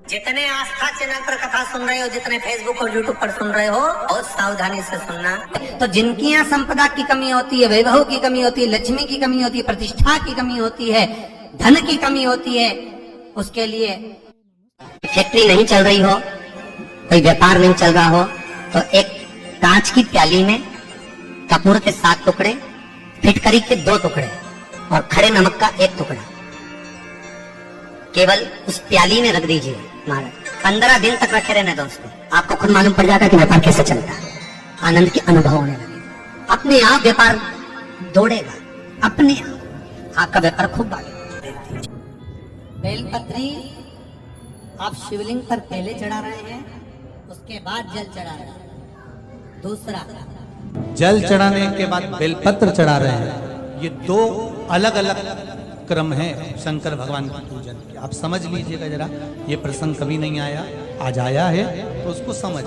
जितने आस्था चैनल पर कथा सुन रहे हो, जितने फेसबुक और यूट्यूब पर सुन रहे हो, बहुत सावधानी से सुनना। तो जिनकी यहाँ संपदा की कमी होती है, वैभव की कमी होती है, लक्ष्मी की कमी होती है, प्रतिष्ठा की कमी होती है, धन की कमी होती है, उसके लिए फैक्ट्री नहीं चल रही हो, कोई व्यापार नहीं चल रहा हो, तो एक कांच की प्याली में कपूर के 7 टुकड़े, फिटकरी के 2 टुकड़े और खड़े नमक का 1 टुकड़ा केवल उस प्याली में रख दीजिए महाराज। 15 दिन तक रखे रहने दो उसको, आपको खुद मालूम पड़ जाएगा कि व्यापार कैसे चलता है। आनंद के अनुभव होने लगे, अपने आप व्यापार दौड़ेगा, अपने आप आपका व्यापार खूब बढ़ेगा। बेलपत्री आप शिवलिंग पर पहले चढ़ा रहे हैं, उसके बाद जल चढ़ा रहे हैं। दूसरा, जल चढ़ाने के बाद बेलपत्र चढ़ा रहे हैं। ये 2 अलग अलग क्रम है शंकर भगवान की पूजन के। आप समझ लीजिएगा जरा, ये प्रसंग कभी नहीं आया, आज आया है तो उसको समझ।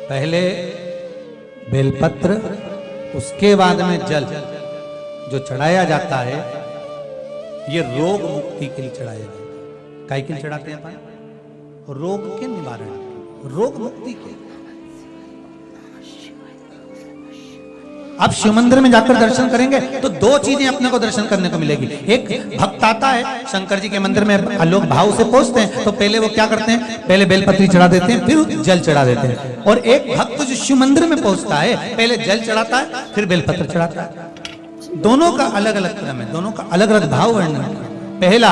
पहले बेलपत्र, उसके बाद में जल जो चढ़ाया जाता है, ये रोग मुक्ति के लिए चढ़ाया जाता है। काय के लिए चढ़ाते हैं अपन? रोग के निवारण, रोग मुक्ति के। आप शिव मंदिर में जाकर दर्शन करेंगे तो 2 चीजें अपने को दर्शन करने को मिलेगी। एक भक्त आता है शंकर जी के मंदिर में, लोग भाव से पहुंचते हैं, तो पहले वो क्या करते हैं, पहले बेलपत्री चढ़ा देते हैं, फिर जल चढ़ा देते हैं। और एक भक्त जो शिव मंदिर में पहुंचता है, पहले जल चढ़ाता है, फिर बेलपत्र चढ़ाता है। दोनों का अलग अलग क्रम है, दोनों का अलग अलग भाव वर्णन है। पहला,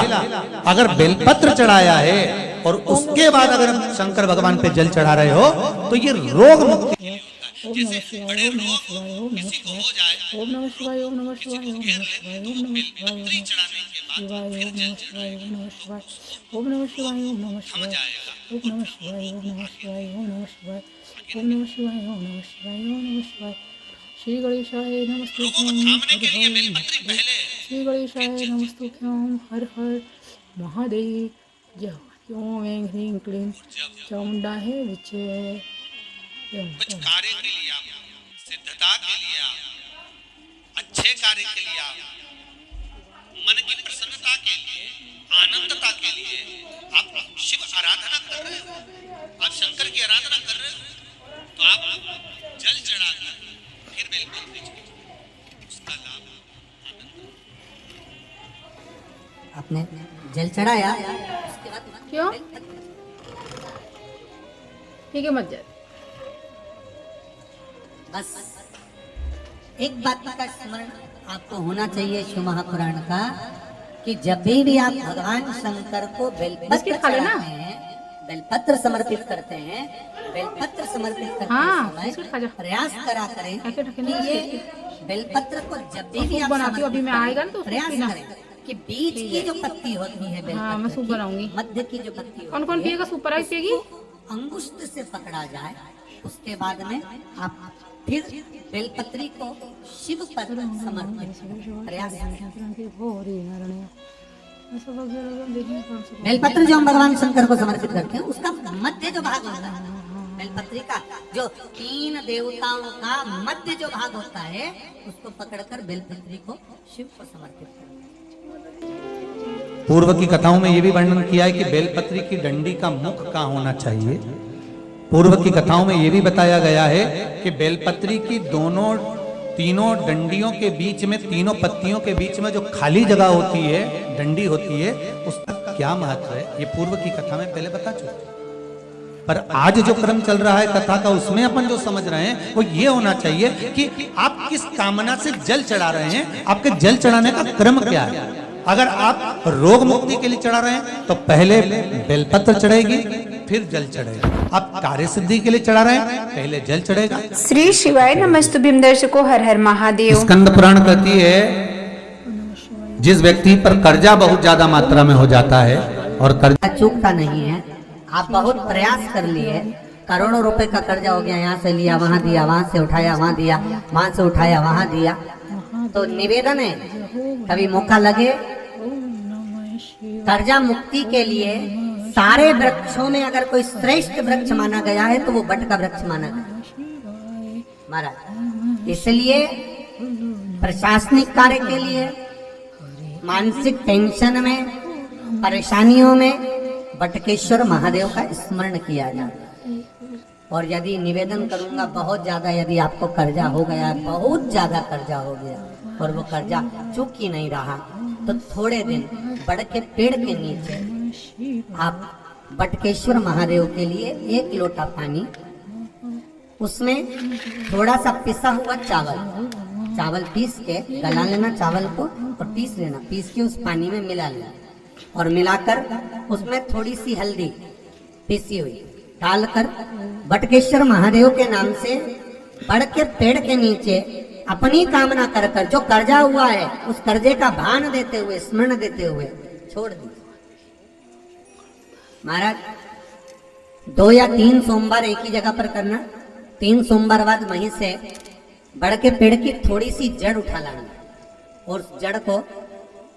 अगर बेलपत्र चढ़ाया है और उसके बाद अगर शंकर भगवान पे जल चढ़ा रहे हो, तो ये रोग मुक्ति। जैसे बड़े रोग किसी को हो जाए, ओम नमः शिवाय, ओम नमः शिवाय, ओम नमः शिवाय, ओम नमः शिवाय, बेलपत्री चढ़ाने के बाद फिर जल चढ़ाए, ओम नमः शिवाय, ओम नमः शिवाय, ओम नमः शिवाय, ओम नमः शिवाय, ओम नमः शिवाय, ओम नमः शिवाय, ओम नमः शिवाय, ओम नमः शिवाय, ओम नमः शिवाय। श्री गणेशाय नमस्तुभ्यं श्री गणेशाय नमस्तुभ्यं हर हर महादेव। जय ओम ऐं ह्रीं क्लीं चामुंडा है विजय। कुछ कार्य के लिए आप, सिद्धता के लिए आप, अच्छे कार्य के लिए आप, मन की प्रसन्नता के लिए, आनंदता के लिए आप शिव आराधना कर रहे हो, आप शंकर की आराधना कर रहे हो, तो आप जल चढ़ाकर फिर बेलपत्री चढ़ाइए, उसका लाभ आनंद। आपने जल चढ़ाया, उसके बाद क्यों ठीक है मत जा। बस एक बात का स्मरण आपको होना चाहिए शिव महापुराण का, कि जब भी आप भगवान शंकर को बेलपत्र चढ़ाते हैं, बेलपत्र समर्पित करते हैं, बेलपत्र समर्पित करते समय प्रयास करा करें कि ये बेलपत्र को जब भी आप अभी मैं आएगा ना तो प्रयास करें कि बीच की जो पत्ती होती है बेलपत्र, मैं सूप बनाऊंगी। मध्य की जो पत्ती कौन कौन पिएगा? Super rice पिएगी? अंगुष्ठ से पकड़ा जाए, उसके बाद में आप फिर बेलपत्री को शिव पर समर्पित प्रयास। बेलपत्र जो हम भगवान शंकर को समर्पित करते हैं, उसका मध्य जो भाग होता है, बेलपत्री का जो 3 देवताओं का मध्य जो भाग होता है, उसको पकड़कर बेलपत्री को शिव को समर्पित करते हैं। पूर्व की कथाओं में यह भी वर्णन किया है कि बेलपत्री की डंडी का मुख कहाँ होना चाहिए। पूर्व की कथाओं में यह भी बताया गया है कि बेलपत्री की तीनों डंडियों के बीच में, तीनों पत्तियों के बीच में जो खाली जगह होती है, डंडी होती है, उसका क्या महत्व है, ये पूर्व की कथा में पहले बता चुके। पर आज जो क्रम चल रहा है कथा का, उसमें अपन जो समझ रहे हैं वो ये होना चाहिए कि आप किस कामना से जल चढ़ा रहे हैं, आपके जल चढ़ाने का क्रम क्या है। अगर आप रोग मुक्ति के लिए चढ़ा रहे हैं तो पहले बेलपत्र चढ़ेगी, फिर जल चढ़ेगा। आप कार्य सिद्धि के लिए चढ़ा रहे हैं, पहले जल चढ़ेगा। श्री शिवाय नमस्तुभ्यं दर्शकों, हर हर महादेव। स्कंद पुराण कहती है, जिस व्यक्ति पर कर्जा बहुत ज्यादा मात्रा में हो जाता है और कर्जा चूकता नहीं है, आप बहुत प्रयास कर लिए, करोड़ों रुपए का कर्जा हो गया, यहाँ से लिया वहां दिया, वहां से उठाया वहां दिया, वहां से उठाया वहां दिया, तो निवेदन है कभी मौका लगे कर्जा मुक्ति के लिए सारे वृक्षों में अगर कोई श्रेष्ठ वृक्ष माना गया है तो वो बट का वृक्ष माना गया महाराज। इसलिए प्रशासनिक कार्य के लिए, मानसिक टेंशन में, परेशानियों में बटकेश्वर महादेव का स्मरण किया जाता है। और यदि निवेदन करूंगा, बहुत ज्यादा यदि आपको कर्जा हो गया, बहुत ज्यादा कर्जा हो गया और वो कर्जा चूक ही नहीं रहा, तो थोड़े दिन बड़ के पेड़ के नीचे आप बटकेश्वर महादेव के लिए 1 लोटा पानी, उसमें थोड़ा सा पिसा हुआ चावल पीस के गला लेना, चावल को और पीस लेना, पीस के उस पानी में मिला लेना और मिलाकर उसमें थोड़ी सी हल्दी पीसी हुई डालकर बटकेश्वर महादेव के नाम से बड़ के पेड़ के नीचे अपनी कामना कर कर जो कर्जा हुआ है उस कर्जे का भान देते हुए, स्मरण देते हुए छोड़ दी। महाराज 2 या 3 सोमवार एक ही जगह पर करना, 3 सोमवार बाद वहीं से बड़ के पेड़ की थोड़ी सी जड़ उठा लाना और उस जड़ को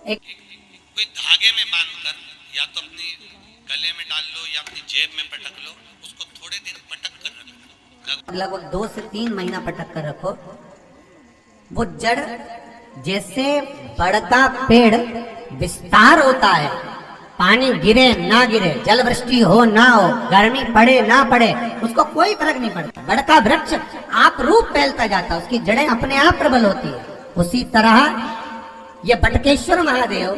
एक कोई धागे में बांधकर या तो अपने गले में डाल लो या अपनी जेब में पटक लो, उसको थोड़े दिन पटक कर रखो, लगभग 2 से 3 महीना पटक कर रखो। वो जड़ जैसे बड़ का पेड़ विस्तार होता है, पानी गिरे ना गिरे, जल वृष्टि हो ना हो, गर्मी पड़े ना पड़े, उसको कोई फर्क नहीं पड़ता। बड़ का वृक्ष आप रूप फैलता जाता है, उसकी जड़ें अपने आप प्रबल होती है। उसी तरह ये बटकेश्वर महादेव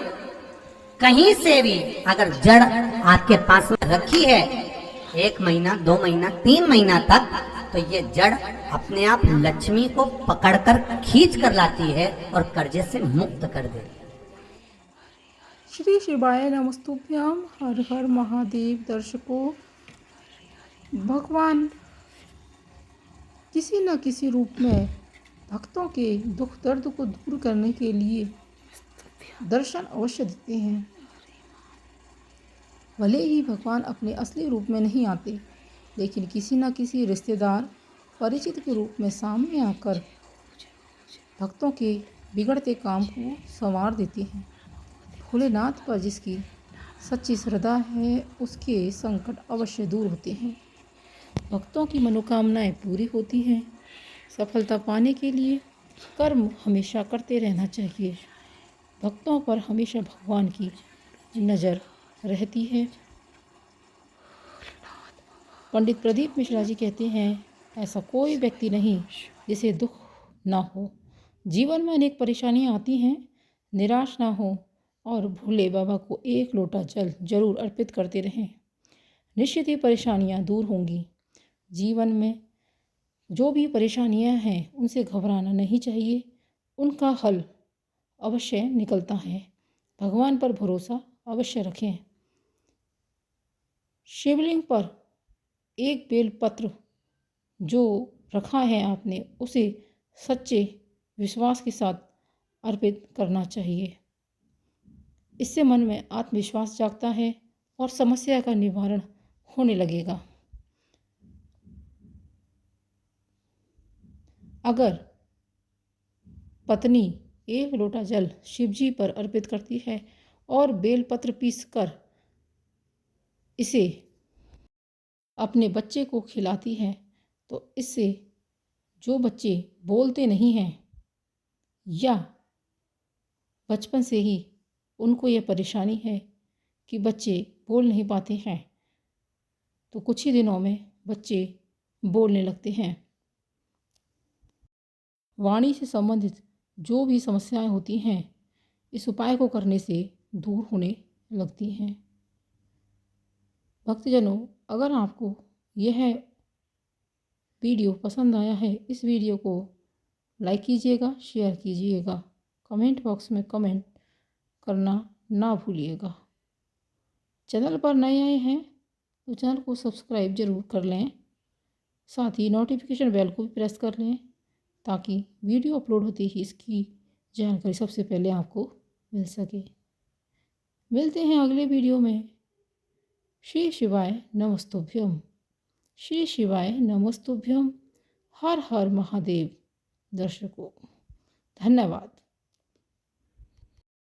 कहीं से भी अगर जड़ आपके पास में रखी है 1 महीना, 2 महीना, 3 महीना तक, तो ये जड़ अपने आप लक्ष्मी को पकड़कर खींच कर लाती है और कर्जे से मुक्त कर देती है। श्री शिवाय नमस्तुभ्यम। हर हर महादेव। दर्शकों, भगवान किसी न किसी रूप में भक्तों के दुख दर्द को दूर करने के लिए दर्शन अवश्य देते हैं। भले ही भगवान अपने असली रूप में नहीं आते, लेकिन किसी न किसी रिश्तेदार, परिचित के रूप में सामने आकर भक्तों के बिगड़ते काम को संवार देते हैं। भोलेनाथ पर जिसकी सच्ची श्रद्धा है, उसके संकट अवश्य दूर होते हैं, भक्तों की मनोकामनाएं पूरी होती हैं। सफलता पाने के लिए कर्म हमेशा करते रहना चाहिए। भक्तों पर हमेशा भगवान की नज़र रहती है। पंडित प्रदीप मिश्रा जी कहते हैं, ऐसा कोई व्यक्ति नहीं जिसे दुख ना हो। जीवन में अनेक परेशानियां आती हैं, निराश ना हो और भोले बाबा को 1 लोटा जल जरूर अर्पित करते रहें। निश्चित ही परेशानियां दूर होंगी। जीवन में जो भी परेशानियां हैं उनसे घबराना नहीं चाहिए, उनका हल अवश्य निकलता है। भगवान पर भरोसा अवश्य रखें। शिवलिंग पर 1 बेलपत्र जो रखा है आपने, उसे सच्चे विश्वास के साथ अर्पित करना चाहिए। इससे मन में आत्मविश्वास जागता है और समस्या का निवारण होने लगेगा। अगर पत्नी 1 लोटा जल शिवजी पर अर्पित करती है और बेलपत्र पीसकर इसे अपने बच्चे को खिलाती है, तो इससे जो बच्चे बोलते नहीं हैं या बचपन से ही उनको यह परेशानी है कि बच्चे बोल नहीं पाते हैं, तो कुछ ही दिनों में बच्चे बोलने लगते हैं। वाणी से संबंधित जो भी समस्याएं होती हैं, इस उपाय को करने से दूर होने लगती हैं। भक्तजनों, अगर आपको यह वीडियो पसंद आया है, इस वीडियो को लाइक कीजिएगा, शेयर कीजिएगा, कमेंट बॉक्स में कमेंट करना ना भूलिएगा। चैनल पर नए आए हैं तो चैनल को सब्सक्राइब ज़रूर कर लें, साथ ही नोटिफिकेशन बेल को भी प्रेस कर लें ताकि वीडियो अपलोड होते ही इसकी जानकारी सबसे पहले आपको मिल सके। मिलते हैं अगले वीडियो में। श्री शिवाय नमस्तुभ्यम। श्री शिवाय नमस्तुभ्यम। हर हर महादेव। दर्शकों, धन्यवाद।